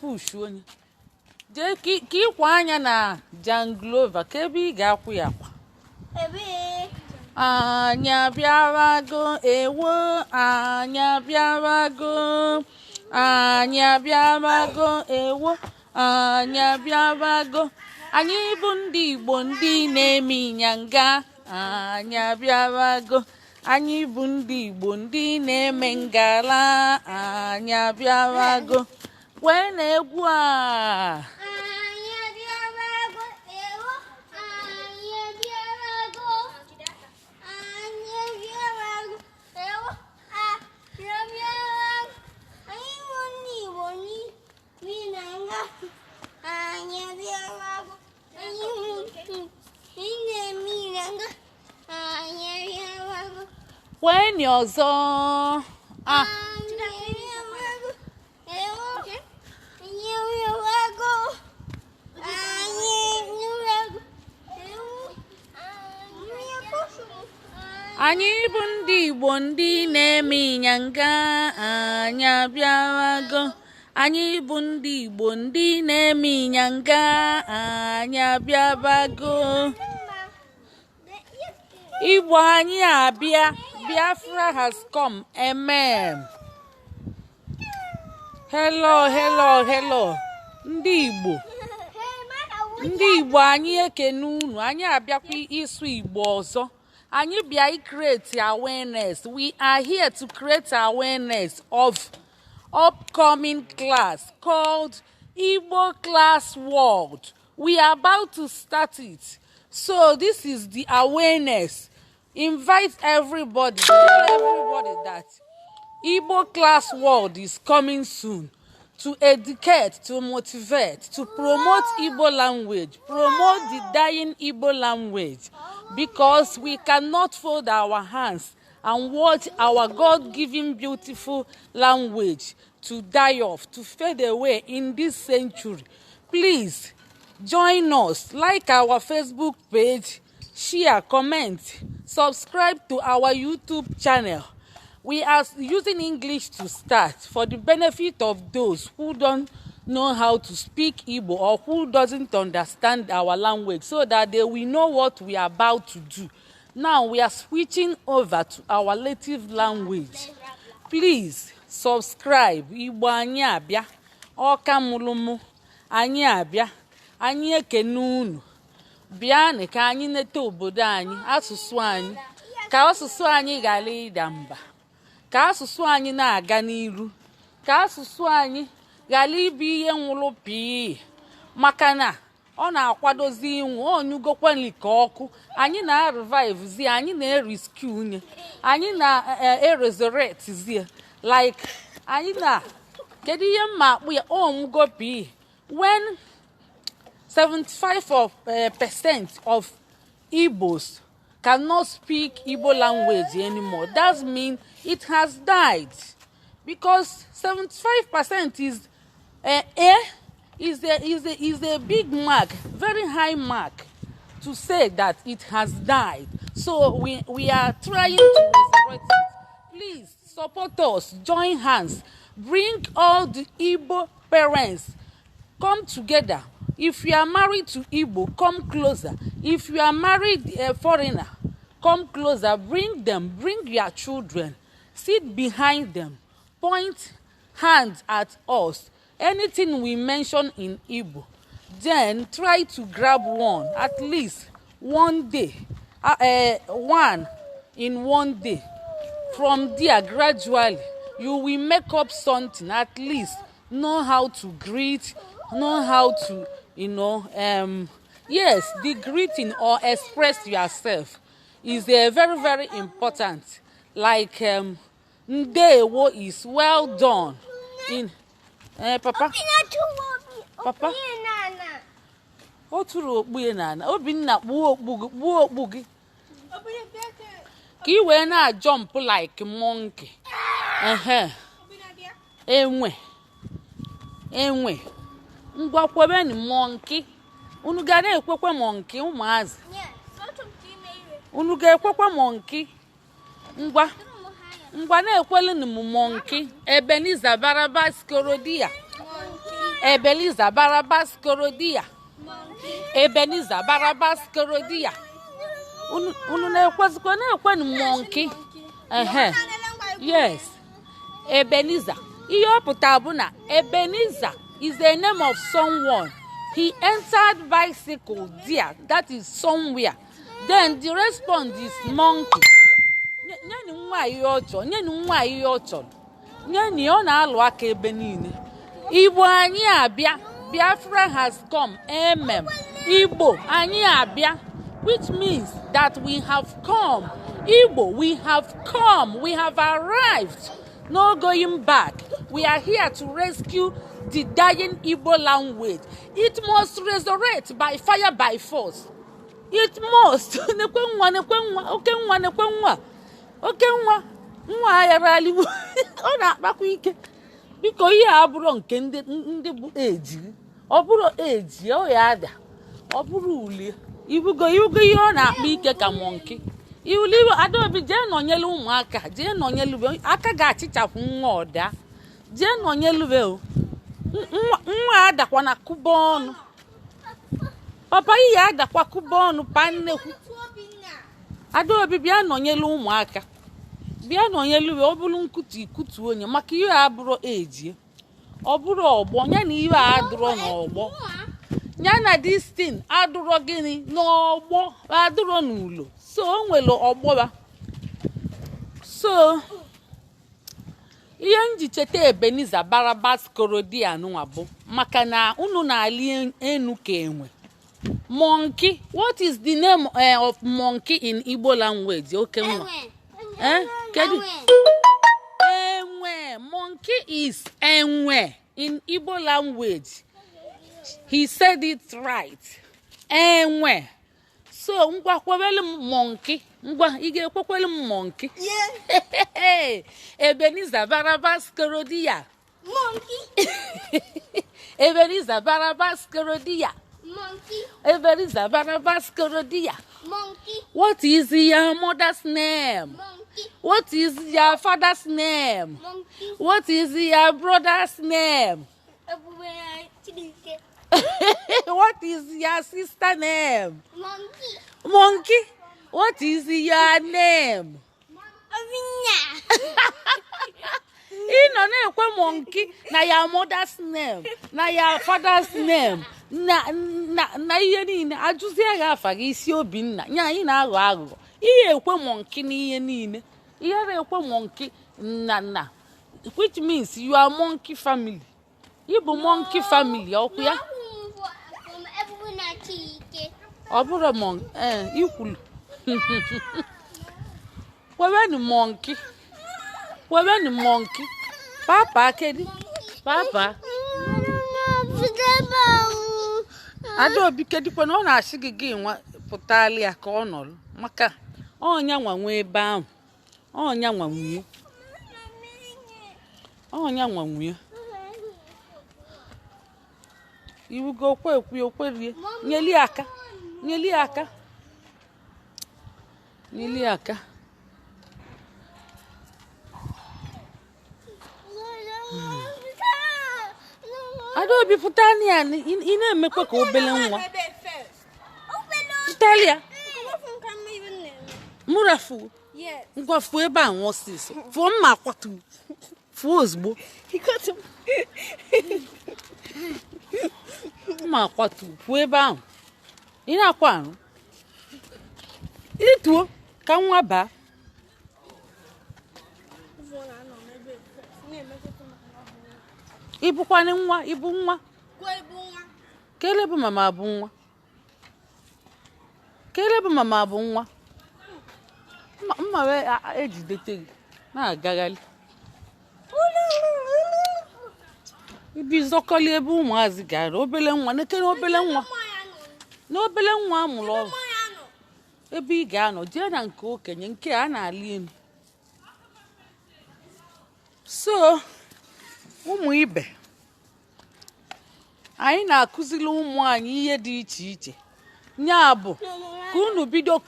push onye jee ka ịkwa anya na janglova ka ebe ị ga-akwụ ya kwa anyị abịarago ewo anyị abịarago anyị abịarago ewo anyị abịarago anyị bụ ndị Igbo ndị na-eme ịnyanga anyị abịarago anyị bụ ndị Igbo ndị na-eme ngala anyị abịarago wee na egwu a wee ọzọ anyị bụ ndị Igbo ndị na-eme ịnyanga anyị abịarago anyị bụ ndị Igbo ndị na-eme ịnyanga anyị abịarago Igbo anyị abịa Biafra has come. Amen. Hello. Ndị Igbo anyị ekene unu. Anyị abịakwa ịsụ Igbo ọzọ. Anyị bịa create awareness. We are here to create awareness of upcoming class called Igbo Class World. We are about to start it. So this is the awareness. Invite everybody, tell everybody that Igbo Class World is coming soon to educate, to motivate, to promote Igbo language, promote the dying Igbo language, because we cannot fold our hands and watch our God-given beautiful language to die off, to fade away in this century. Please join us, like our Facebook page, share, comment, subscribe to our YouTube channel. We are using English to start for the benefit of those who don't know how to speak Igbo or who doesn't understand our language, so that they will know what we are about to do. Now we are switching over to our native language. Please subscribe. Igbo anyị abịa, ọka mụlụmụ anyị abịa, anyị ekene unu. Bịanụ ka anyị nete obodo anyị, asụsụ anyị, ka asụsụ anyị ghara ịda mba, ka asụsụ anyị na-aga n'iru, ka asụsụ anyị ghara ịbụ ihe nwụrụ pii, maka na ọ na-akwadozi inwu onyugokwanli ka ọkụ. Anyị na-revive, anyị na-rescue unye, anyị na-resurrectzie, like anyị na kedu ihe mma akpụ ya onwugo pii. When 75% of Igbos cannot speak Igbo language anymore, that means it has died, because 75% is a big mark, very high mark, to say that it has died. So we are trying to resurrect it. Please support us, join hands, bring all the Igbo parents, come together. If you are married to Igbo, come closer. If you are married a foreigner, come closer. Bring them, bring your children. Sit behind them. Point hands at us. Anything we mention in Igbo, then try to grab one, at least one day. One in one day. From there, gradually, you will make up something. At least know how to greet, know how to yes, the greeting or express yourself is very, very important. Like ndewo is well done in papa o tụrụ okpu ya n'ala. Obinna gbuo okpu gị ka ị wee na-jump like monkey. enwe ngwa kwebeni monkey. Unu ga na-ekwekwe monkey ụmụazị? Unu ga-ekwekwe monkey? Ngwa na-ekwelenu m monkey. Ebeniza baraba skorodia. Ebenezer Barabas Korodia. Ebenezer Barabas Korodia. Unu na-ekwezikwa na-ekwe monkey. Yes. Ebenezer. Ihe ọ pụtara bụ na Ebenezer is the name of someone. He entered bicycle there. That is somewhere. Then the response is monkey. Nyeni nwa ihe ọ chọrọ. Nyeni nwa ihe ọ chọrọ. Nyeni ọ na-alụ aka ebe niile. Igbo anyị abịa. Biafra has come. Amen. Igbo anyị abịa. Which means that we have come. Igbo, we have come. We have arrived. No going back. We are here to rescue the dying Igbo language. It must resurrect by fire, by force. It must. Okay, nwa ayarali ọ na-akpakwa ike biko ihe abụrụ nke ndị bụ eji ọ bụrụ eji ọ ya ada ọ bụrụ uli ibugo ihe ọ na-akpa ike ka monkey iwuli Adaobi jee nọnyere ụmụaka jee nọnyelube aka ga-achịchapụ nwa ọda jee nọnyelube nwa adakwa na kuba ọnụ papa ihe adakwa kuba ọnụ pa nnekwu Adaobi bịa nọnyere ụmụaka bịa nọnyelube ọ bụrụ nkutu ikutu onye maka ihe abụrụ eji ọ bụrụ ọgbọ ya na ihe adụrọ n'ọgbọ ya na this thing adụrọ gịnị n'ọgbọ adụrọ n'ụlọ so o nwere ọgbọba so ihe nji cheta Ebenezer Barabas Korodia nwa bụ maka na unu na-ali enu ka enwe monkey. What is the name of monkey in Igbo language? Okay, nwa kedu enwe. Monkey is enwe in Igbo language. He said it right. Enwe. So ngwa kwebele monkey. Ngwa ị ga-ekwekwele monkey. Yeah. Ebenezer Barabas Korodia. Monkey. Ebenezer Barabas Korodia. Monkey. Ebenezer Barabas Korodia. Monkey. What is your mother's name? Monkey. What is your father's name? Monkey. What is your brother's name? What is your sister's name? Monkey. Monkey. What is your name? Ị nọ na-ekwe monkey na your mother's name, na your father's name, na ihe niile ajụzie ga afa gị isi Obinna nya anyị na-aghọ aghụghọ. Ihe ekwe monkey n'ihe niile. Ihe ekwe monkey na which means you are monkey family. Igbo monkey family ọkụ ya. Ọ bụrụ monkey ikwulu. Wewenu monkey. Wewenu monkey. Papa kedi. Papa. Adaobi kedi kwa ọ na-asị gị nwa pụtali ya ka ọ nọrọ maka ọnya nwa nwe ebe ahụ. Ọnya nwa nwunye. Ọnya nwa nwunye. Iwu go okwerie. Nyeli aka. Nyeli aka. Nyeli aka. Adaobi pụtani ya ị na-emekwa ka obele nwa. Italia. Murafu. Ngwa fu ebe a nwa ọsịsọ. Fụọ mma akwatu. Fụọ ozugbo. Mma akwatu. Fụọ ebe ahụ. Ị na-akwa arụ. Ituo ka nwa baa. Ibukwane nwa, ibu nwa. Kele bụ mama bụ nwa. Kele bụ mama bụ nwa. Mma we ejidete gị na-agagharị. Ibi zọkọli ebe ụmụazị gara obele nwa nekere obele nwa. Na obele nwa amụrụ ọrụ. Ebe ị ga-anọ jee na nke okenye nke a na-ali elu. So ụmụ ibe anyị na-akụziri ụmụ anyị ihe dị iche iche. Nya bụ ka unu bido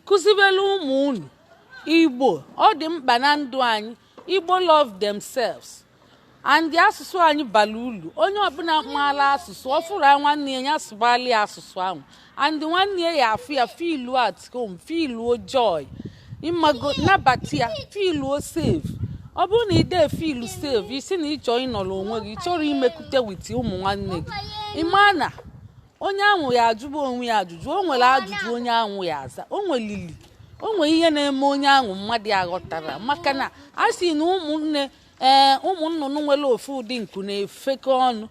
kụzibelu ụmụ unu Igbo. Ọ dị mkpa na ndụ anyị. Igbo love themselves. and asụsụ anyị bara ulu onye ọbụla maara asụsụ ọ fụrụ nwanne ya sụbalị asụsụ ahụ and nwanne ya afụ ya feel at home feel joy imago nabata ya feel safe ọ bụrụ na ide feel safe isi na ịchọ ịnọrọ onwe gị chọrọ imekute wit ụmụ nwanne gị ịma na onye ahụ ya ajụba onwe ya ajụjụ o nwere ajụjụ onye ahụ ya aza o nwere ihe na-eme onye ahụ mmadụ aghọtara maka na a sị na ụmụ nnụnụ nwere ofu ụdị nku na-efekọ ọnụ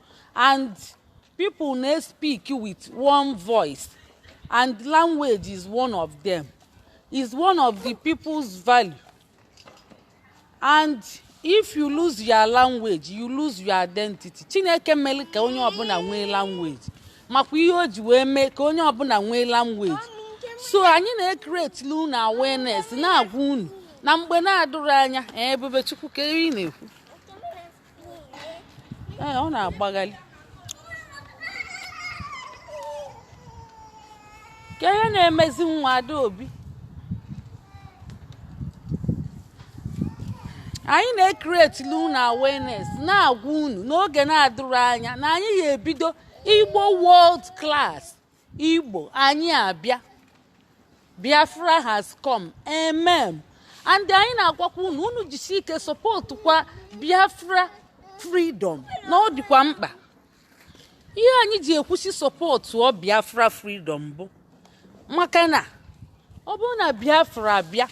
and people na-speak with one voice and language is one of them is one of the people's value and if you lose your language you lose your identity. Chineke mere ka onye ọbụla nwee language makwa ihe o ji wee mee ka onye ọbụla nwee language so anyị na-create unu awareness na-agwa unu na mgbe na-adụrụ anya ebube chukwu ka ị na-ekwu ọ na-agbaghalị ka ihe na-emezi nwa Adaobi anyị na-create unu awareness na-agwa unu n'oge na-adụrụ anya na anyị ga-ebido Igbo world class Igbo anyị abịa Biafra has come amen and anyị na-agwakwa unu jisi ike support kwa Biafra freedom na ọ dịkwa mkpa ihe anyị ji ekwusi support ọ Biafra freedom bụ maka na ọ bụrụ na Biafra abịa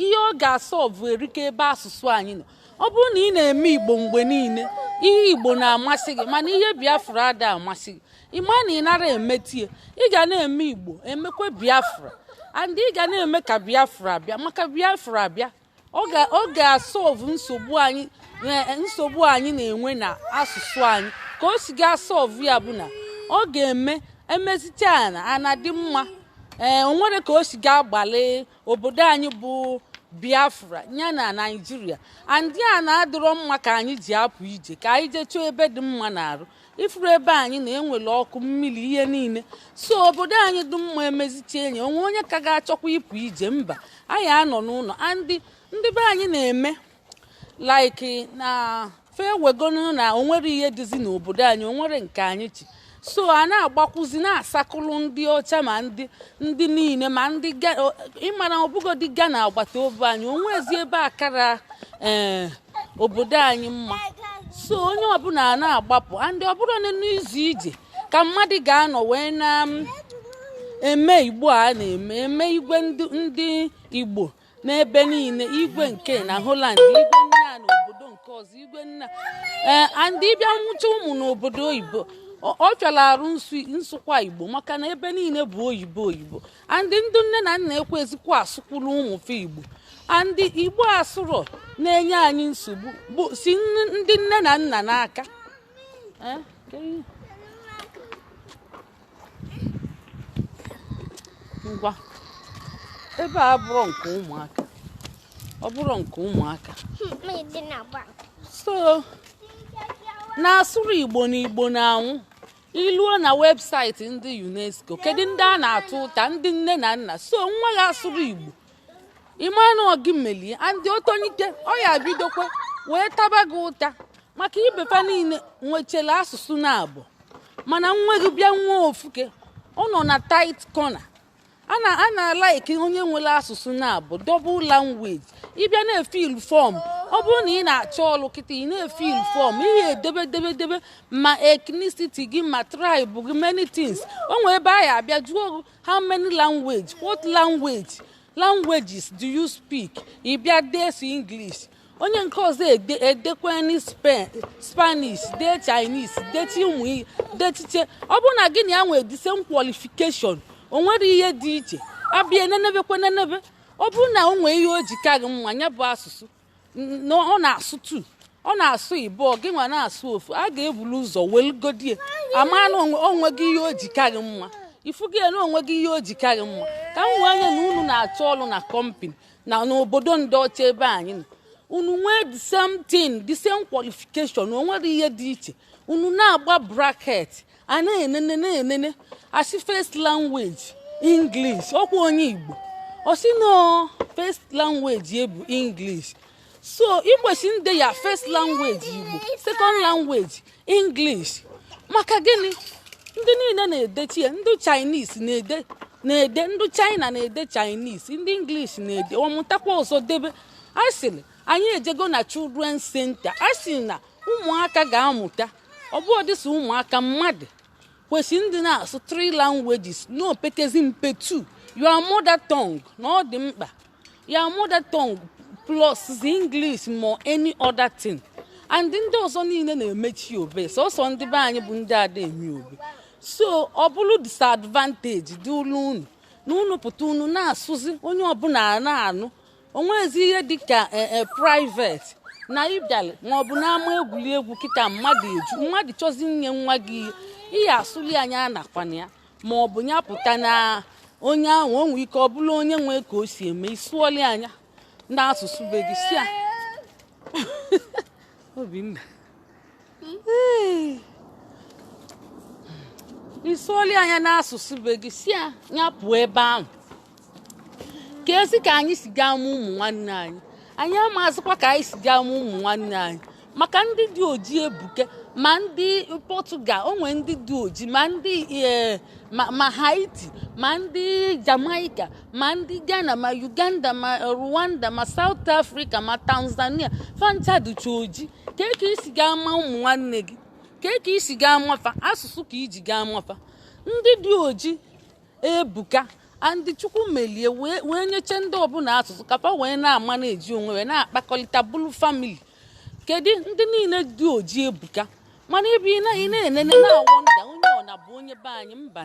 ihe ọ ga-asọvụ erike ebe asụsụ anyị nọ ọ bụrụ na ị na-eme Igbo mgbe niile ihe Igbo na-amasị gị mana ihe Biafra ada amasị gị ịma na ị nara emetie ị ga na-eme Igbo emekwe Biafra and ị ga na-eme ka Biafra abịa maka Biafra abịa ọ ga-asọvụ nsogbu anyị na-enwe na asụsụ anyị ka o si ga-asọvụ ya bụ na ọ ga-eme emezite ana dị mma o nwere ka o si ga-agbalị obodo anyị bụ Biafra ya na Naịjirịa and ya na-adịrọ mma ka anyị ji apụ ije ka anyị jee chọọ ebe dị mma na-arụ ifuru ebe anyị na-enwere ọkụ mmiri ihe niile so obodo anyị dị mma emezite enyi onwe onye ka ga-achọkwa ịpụ ije mba anyị anọ n'ụlọ ndị be anyị na-eme like na fewegonu na onwere ihe dịzi n'obodo anyị onwere nke anyị chi so a na-agbakwuzi na-asakụlụ ndị ọcha ma ndị niile ma ndị ịmara ọbụgodi Ghana agbata obi anyị onwezi ebe akara obodo anyị mma so onye ọbụla na-agbapụ ndị ọbụla n'izu ije ka mmadụ ga-anọ wee na-eme Igbo a na-eme igwe ndị Igbo n'ebe niile igwe nke na Holland igwe nna n'obodo nke ọzọ igwe nna ndị bịa nwụcha ụmụ n'obodo oyibo ọ chọrọ arụ nsụkwa Igbo maka na ebe niile bụ oyibo ndị nne na nna ekwezikwa asụkwuru ụmụfe Igbo ndị Igbo asụrụ na-enye anyị nsogbu bụ si ndị nne na nna n'aka ngwa ebe a bụrụ nke ụmụaka ọ bụrụ nke ụmụaka so na-asụrụ Igbo na Igbo na-anwụ iluo na webụsaịtị ndị UNESCO kedu ndị a na-atụ ụta ndị nne na nna so nwa ya asụrụ Igbo ịmanụ ọgị melie ndị otonyite ọ ya bidokwa wee taba gị ụta maka ibefa niile nwechela asụsụ na-abụ mana nwa gị bịa nwa ofuke ọ nọ na tight corner a na-alaiki onye nwere asụsụ na-abụ double language ịbịa na-efil fọm ọ bụrụ na ị na-achọ ọlụ kịta ị na-efil fọm ihe edebe ma ethnicity gị ma tribe gị many things o nwere ebe a ya abịa jụọ how many language what languages do you speak ị bịa desi English onye nke ọzọ edekweni Spanish dee Chinese deti ụmụ detiche ọ bụrụ na gị na ya nwee the same qualification o nwere ihe dị iche abịa nenebe ọ bụrụ na o nwee ihe o ji ka gị mma ya bụ asụsụ ọ na-asụ Igbo gị nwa na-asụ ofu a ga-ebulu ụzọ welgodie ama na onwe gị ihe o ji ka gị mma ifu gị na onwe gị ihe o ji ka gị mma ka m wee nye na unu na-achọ ọrụ na company na n'obodo ndị ọcha ebe anyị nọ unu nwee the same thing the same qualification o nwere ihe dị iche unu na-agba bracket a na-enene asị first language English ọkwa onye Igbo ọ sị no first language bụ English so ị kwesịrị ndị ya first language Igbo, second language English. Maka gịnị? Ndị niile na-edechi ya, ndị Chinese na-ede ndị China na-ede Chinese, ndị English na-ede, ọmụtakwa ọzọ debe. A sịrị anyị ejego na children center, a sị na ụmụaka ga-amụta, ọ bụ ọdịsị ụmụaka mmadụ kwesịrị ndị na-asụ 3 languages n'opekezi mpe 2 your mother tongue, na ọ dị mkpa your mother tongue plus the English ma any other thing. And ndị ọzọ niile na-emechi obe, sọsọ ndị be anyị bụ ndị ada eme obe. So ọ bụrụ disadvantage dị unu na unu pụta unu na-asụzi onye ọbụla na-anụ, onwezi ihe dịka private na ịbịalị maọbụ n'ama egwuregwu kịta mmadụ chọzi nye nwa gị ihe asụli anya anakwana ya, maọbụ ya pụta na onye ahụ o nwee ike ọ bụrụ onye nwee ka o si eme isuoli anya n'asụsụ be gị si a Obinna isuoli anya n'asụsụ be gị si a ya pụọ ebe ahụ. Ka ezi ka anyị si gaa mụ ụmụ nwanne anyị amazịkwa ka anyị si gaa mụ ụmụ nwanne anyị, maka ndị dị oji ebuke, ma ndị Portugal onwe ndị dị oji, ma ndị ma Haiti, ma ndị Jamaica, ma ndị Ghana, ma Uganda, ma Rwanda, ma South Africa, ma Tanzania, fancha dịcha oji. Ka isi gaa ma ụmụ nwanne gị, ka isi gaa mafa asụsụ ka iji gaa mafa. Ndị dị oji ebuka, andị Chukwu melie wee nyeche ndị ọbụla asụsụ kapa wee na-ama na-eji onwe wee na-akpakọlịta bụlụ famili. Kedu ndị niile dị oji ebuka, mana ebe ị na-enene na-awọnda onye ọna bụ onye be anyị mba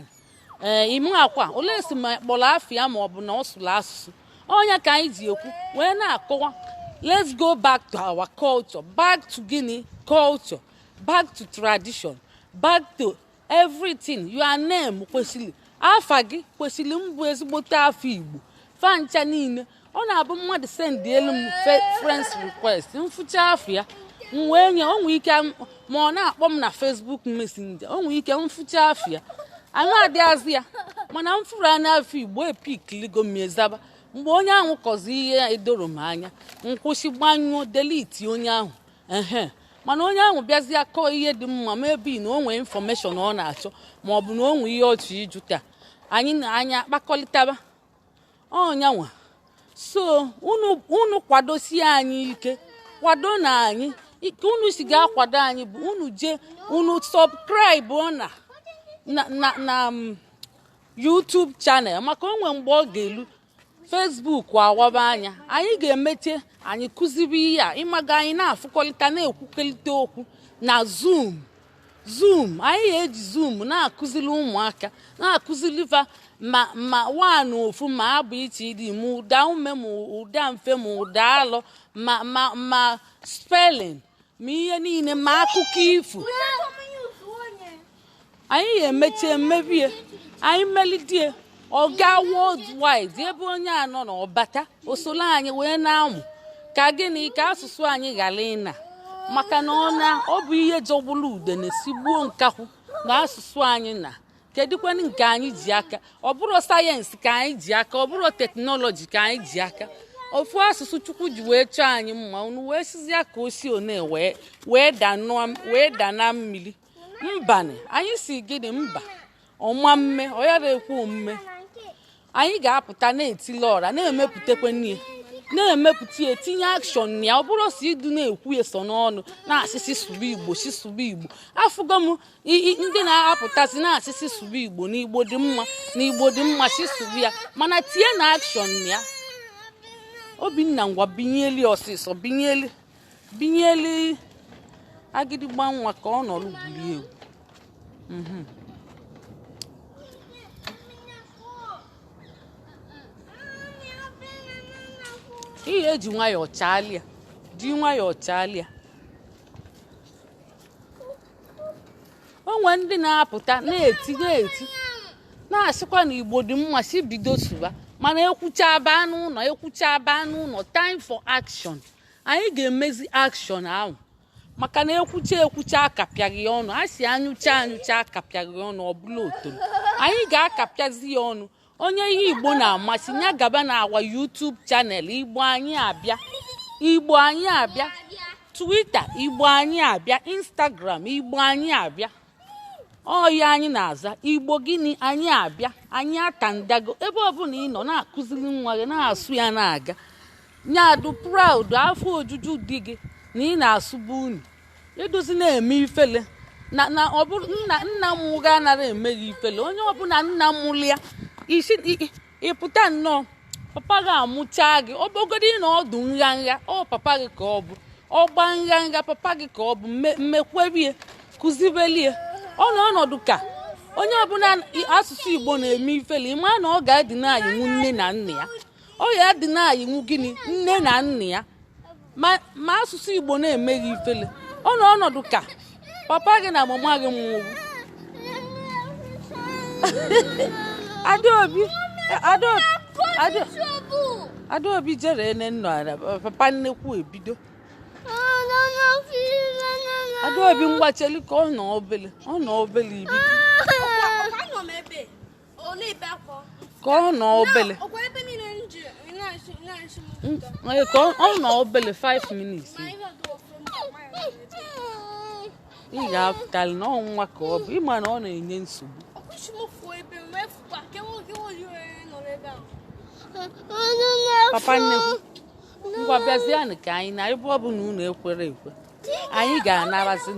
ime akwa ole si ma kpọrọ afịa ma ọ bụ na ọ sụrụ asụsụ. Ọnya ka anyị ji ekwu wee na-akọwa, let's go back to our culture, back to Guinea culture, back to tradition, back to everything. Your name kwesịrị, afa gị kwesịrị mbụ ezigbote afọ Igbo fancha niile. Ọ na-abụ mmadụ send elu m friends request mfụcha afọ ya wee nye, o nwee ike ma ọ na-akpọ m na Facebook Messenger, o nwee ike mfụcha afọ ya anyị adịghịzị ya, mana mfụrụ anya afọ Igbo epikiligo m ezaba. Mgbe onye ahụ kọzi ihe edoro m anya nkwụsị gbanyụọ delete onye ahụ mana onye ahụ bịazie kọọ ihe dị mma ma ebe na o nwee infọmeshọn ọ na-achọ ma ọ bụ na o nwee ihe ọchị ịjụ taa anyị na anya akpakọlịtaba ọnyanwa. So unu kwadosie anyị ike, kwado na anyị ike, unu si ga-akwado anyị bụ unu jee unu subscribe na YouTube channel, maka onwe mgbe ọ ga-elu Facebook awaba anya anyị ga-emeche anyị kụziri ihe a ịmaga anyị na-afụkọlịta na-ekwukọlịta okwu na Zoom anyị ga-eji Zoom na-akụziri ụmụaka, na-akụziri fa ma nwaanyị ofu ma abụ iche ịdị ma ụda ume ma ụda mfe ma ụda alọ ma spelling ma ihe niile ma akụkọ ifo. Anyị ga-emechi emebie anyị melidie ọga worldwide ebe onye anọ na ọbata osolo anyị wee na-amụ ka gịnị ka asụsụ anyị ghara ịna, maka na ọ bụ ihe jọgburu ude na-esigbuo nkakwụ na asụsụ anyị na kedụkwanụ nke anyị ji aka. Ọ bụrụ sayensị ka anyị ji aka, ọ bụrụ teknọlọji ka anyị ji aka. Ofu asụsụ Chukwu ji wee chọọ anyị mma, unu wee sizia ka o si one wee dana mmiri mbani. Anyị si gịnị mba ọma mme ọ yara ekwu omume. Anyị ga-apụta na-etili ọra na-emepụtakwa n'ihe na-emepụta etinye akshọn ya. Ọ bụrụ si idu na-ekwu eso n'ọnụ na-asịsị sụba Igbo si sụba Igbo. Afụgo m ndị na-apụtasị na-asịsị sụba Igbo na Igbo dị mma na Igbo dị mma si sụba ya, mana tie na akshọn ya. Obinna ngwa binyeli ọsịsọ binyeli agịdịgba nwa ka ọ nọrọ gwurie egwu. Ihe eji nwayọọ chaalịa dị nwayọọ chaalịa. Onwe ndị na-apụta na-eti na-asịkwa na Igbo dị mma si bido sụba, mana ekwucha aba n'ụlọ time for action. Anyị ga-emezi action ahụ, maka na ekwucha akapịaghị ya ọnụ. A si anyụcha akapịaghị ọnụ ọ bụla otoro. Anyị ga-akapịazi ya ọnụ. Onye ihe Igbo na-amasị ya gaba na awa YouTube channel Igbo anyị abịa. Igbo anyị abịa, Twitter Igbo anyị abịa, Instagram Igbo anyị abịa. Ọya anyị na-aza Igbo gịnị anyị abịa, anyị atandago. Ebe ọbụla ị nọ na-akụziri nwa gị na-asụ ya na-aga, nyadu proud afọ ojuju dị gị na ị na-asụbu unu edozi na-eme ifele na ọ bụrụ nna m ga anara emeghị ifele. Onye ọbụla nna m mụrụ ya ịpụta nnọọ papa gị amụcha gị ọbụgodi na ọdụ nha nha ọ papa gị ka ọ bụ ọgba nha nha papa gị ka ọ bụ mmekwerie kụzibelie ọnọdụ ka onye ọbụla asụsụ Igbo na-eme ifele ịma na ọ ga-adịna anyịnwu nne na nna ya, ọ ya adịna anyịnwu gịnị nne na nna ya ma asụsụ Igbo na-emeghị ifele ọnọdụ ka papa gị na mama gị nwụrụ. Adaobi jere ene nọ papa nnekwu ebido. Adaobi mgbacheli ka ọ nọ obele ibido ka ọ nọ obele ka ọ nọ obele 5 minutes. Ị ga-apụtali na ọnwa ka ọ bụ ịma na ọ na-enye nsogbu. Papa nnekwu ngwa bịazianụ ka anyị na ebe ọ bụ na unu ekwere ekwe anyị ga-anarazi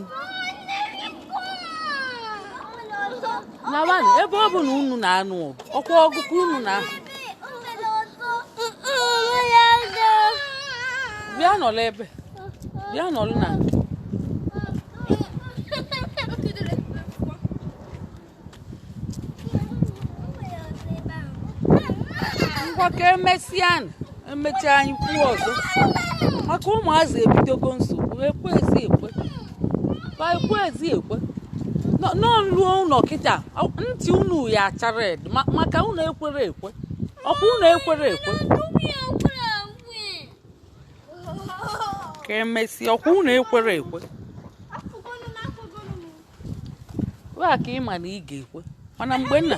nabanụ ebe ọ bụ na unu na-anụ ọgụ ọkwa ọgụkọ unu na bịa nọrọ ebe bịa nọrọ na ngwa ka emesịanụ emecha anyị kwuo ọzọ maka ụmụazị ebidogo nsogbu ekwezi ekwe n'oluo ụlọ kịta ntị unu ya achara ed maka unu ekwere ekwe ọkwa unu ekwere ekwe ka emesi ọkwa unu ekwere ekwe wa ka ịma na ị ga-ekwe mana mgbe nna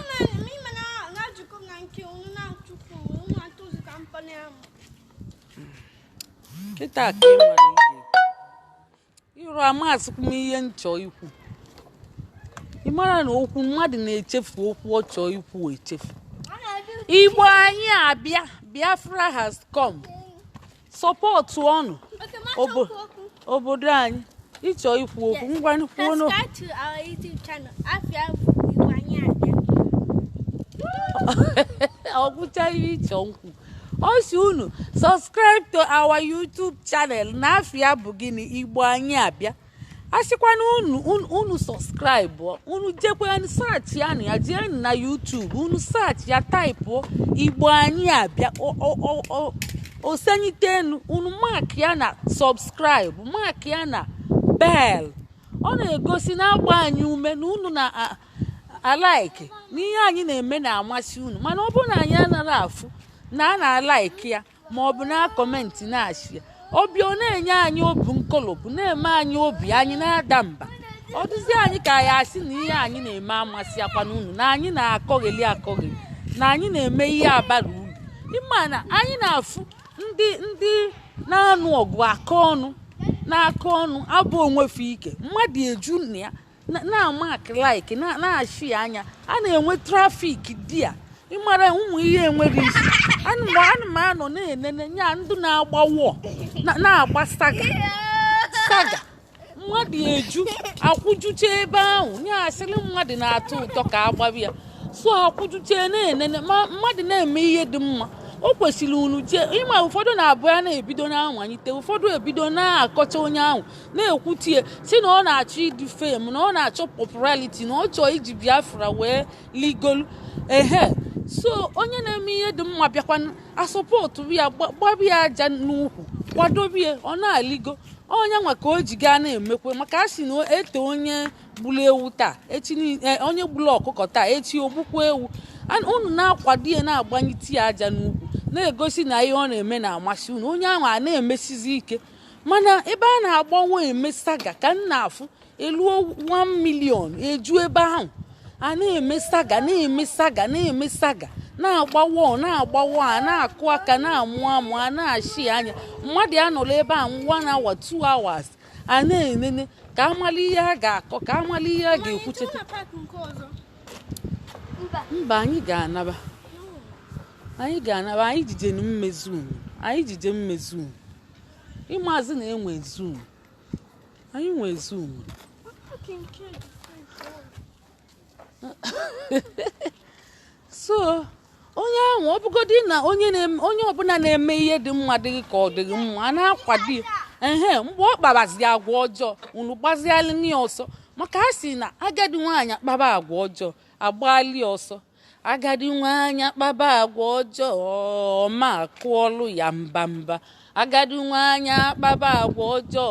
kịta ka ịma na ị ga-ekwe ịrụ amasịkwa m ihe nchọ ikwu. Ị mara na okwu mmadụ na-echefu okwu ọ chọọ ikwu echefu. Igbo anyị abịa, Biafra has come. Support ọnụ obodo anyị ịchọ ikwu okwu ngwa kwuo no. Subscribe to our YouTube channel. Abịa Igbo anyị abịa. Ọgwụcha ihe ịchọ nkwu. Osi unu subscribe to our YouTube channel na afịa bụ gịnị Igbo anyị abịa. Asịkwana unu subscribe unu jekwa search ya na jee na YouTube unu search ya type Igbo anyị abịa osenyitenu unu mark ya na subscribe mark ya na bell. Ọ na-egosi na agba anyị ume na unu na alike n'ihe anyị na-eme na-amasị unu mana ọ bụ na anyị anaghị afụ na a na-alike ya ma ọ bụ na comment na-achị ya obi ọ na-enye anyị obi nkolopụ na-eme anyị obi anyị na-ada mba ọ dịzi anyị ka ya asị na ihe anyị na-eme amasị akwa n'unu na anyị na-akọgheli na anyị na-eme ihe abara uru ịma na anyị na-afụ ndị na-anụ ọgụ na-akọ ọnụ abụ onwefe ike mmadụ eju na ya na-amak like na-achị anya a na-enwe trafik dị ya ịmara ụmụ ihe enwere isi anụmanụ na-enene nya ndụ na-agba wọ na-agba saga mmadụ eju akwụjuche ebe ahụ nye asịrị mmadụ na-atọ ụtọ ka agbabi ya so akwụjuche na-enene mmadụ na-eme ihe dị mma o kwesịrị unu jee ịma ụfọdụ na-abụ ya na-ebido na-anwanyite ụfọdụ ebido na-akọcha onye ahụ na-ekwutie si na ọ na-achọ ịdị fame na ọ na-achọ popularity na ọ chọọ iji Biafra wee ligolu so onye na-eme ihe dị mma bịakwa asọpọtụ ya gbabi ya aja n'ukwu kwadobie ọ na-aligo onye nwa ka o ji gaa na-emekwe maka a sị na ete onye gburu ewu taa echi onye gburu ọkụkọ taa echi ogbukwa ewu unu na-akwado ya na-agbanyite ya aja n'ukwu na-egosi na ihe ọ na-eme na-amasị unu onye ahụ a na-emesizi ike mana ebe a na-agbanwe eme saga ka m na-afụ eluo 1 million eju ebe ahụ a na-eme saga na-agbawo a na-akụ aka na-amụ amụ a na-achị anya mmadụ anọrọ ebe a 1 hour 2 hours a na-enene ka amala ihe a ga-akọ ka amala ihe a ga-ekwucheta. Mba, anyị ga-anaba anyị jije mmezu ịmazị na-enwe zoom anyị nwe zoom so onye ahụ ọ bụgodị na onye ọbụla na-eme ihe dị mma dịghị ka ọ dịghị mma a na-akwado ya mgbe ọ kpabazi agwa ọjọọ unu gbazialị ya ọsọ maka a sị na agadi nwaanyị akpaba agwa ọjọọ agbali ọsọ agadi nwaanyị akpaba agwa ọjọọ ọma akụọlụ ya mbamba agadi nwaanyị akpaba agwa ọjọọ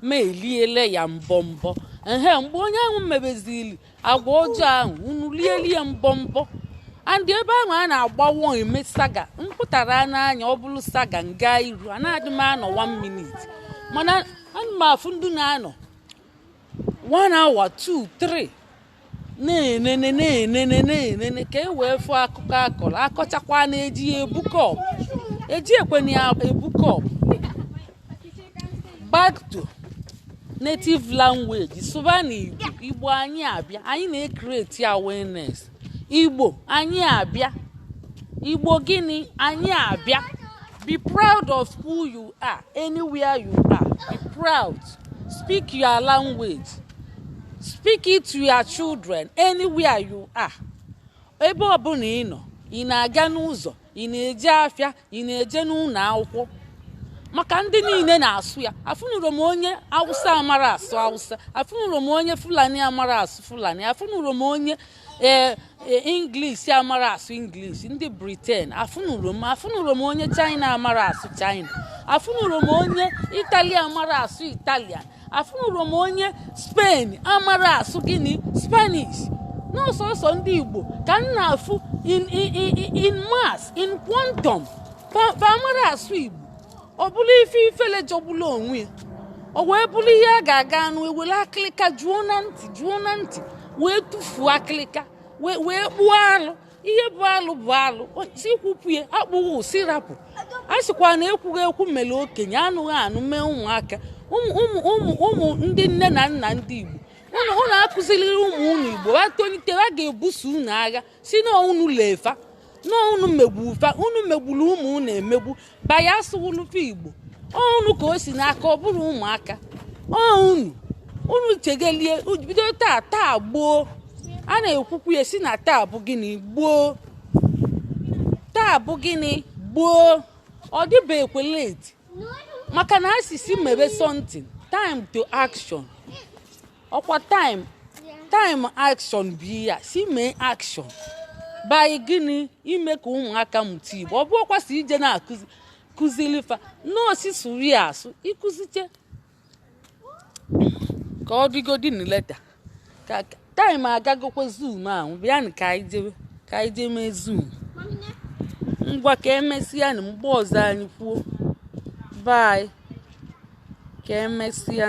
ma eliele ya mbọmbọ mgbe onye ahụ mebezili agwa ọjọọ ahụ unu lielie mbọmbọ andị ebe ahụ a na-agbawo eme saga mpụtara n'anya ọ bụrụ saga nga iru a na-adị m anọ 1 minute mana ana m afụ ndị na-anọ 1 hour 2 3 na-enene ka e wee fụ akụkọ akọrọ akọchakwa na-eji ya ebukọp eji ekwena ya ebukọp. Back to native language sụba na Igbo anyị abịa anyị na-ekreti awareness Igbo anyị abịa Igbo gịnị anyị abịa. Be proud of who you are anywhere you are. Be proud. Speak your language. Speak it to your children anywhere you are. Ebe ọbụla ị nọ ị na-aga n'ụzọ ị na-eje afịa ị na-eje n'ụlọ akwụkwọ maka ndị niile na-asụ ya afụnụrụ m onye Hausa amara asụ Hausa afụnụrụ m onye Fulani amara asụ Fulani afụnụrụ m onye English amara asụ English ndị Britain afụnụrụ m onye China amara asụ China afụnụrụ m onye Italy amara asụ Italian afụnụrụ m onye Spain amara asụ gịnị Spanish n'ọsọsọ ndị Igbo ka m na-afụ in mass in quantum fa amara asụ Igbo ọ bụrụ ifele jọgbula onwe ya ọ wee bụrụ ihe a ga-aga anụ ewere akịlịka juo na ntị wee tufuo akịlịka wee kpuo alụ ihe bụ alụ si kwupụ ya akpụghị si rapụ a sịkwa na ekwughị ekwu mere okenye anụghị anụ mee ụmụaka ụmụ ndị nne na nna ndị Igbo unu akụziriri ụmụ unu Igbo ha tolite ha ga-ebuso unu agha si na unu lefa n'unu megbufa unu megburu ụmụ unu emegbu baya asụwulufe Igbo unu ka o si n'aka ọ bụrụ ụmụaka unu chegelie bido taa gboo a na-ekwukwu ya si na taa bụ gịnị gboo ọ dịba ekweleti maka na asịsị mebe something time to action ọkwa time action bụ ya si mee action by gịnị ime ka ụmụaka mụta Igbo ọ bụ ọkwasị ije na-akụzilifa nọọsụ sụrụ ya asụ ịkụziche ka ọ dịgodi n'leta ka taịm agagokwa zoom ahụ bịanụ ka anyị jee mee zoom ngwa ka emesịa na mgbe ọzọ anyị kwuo bye ka emesịa.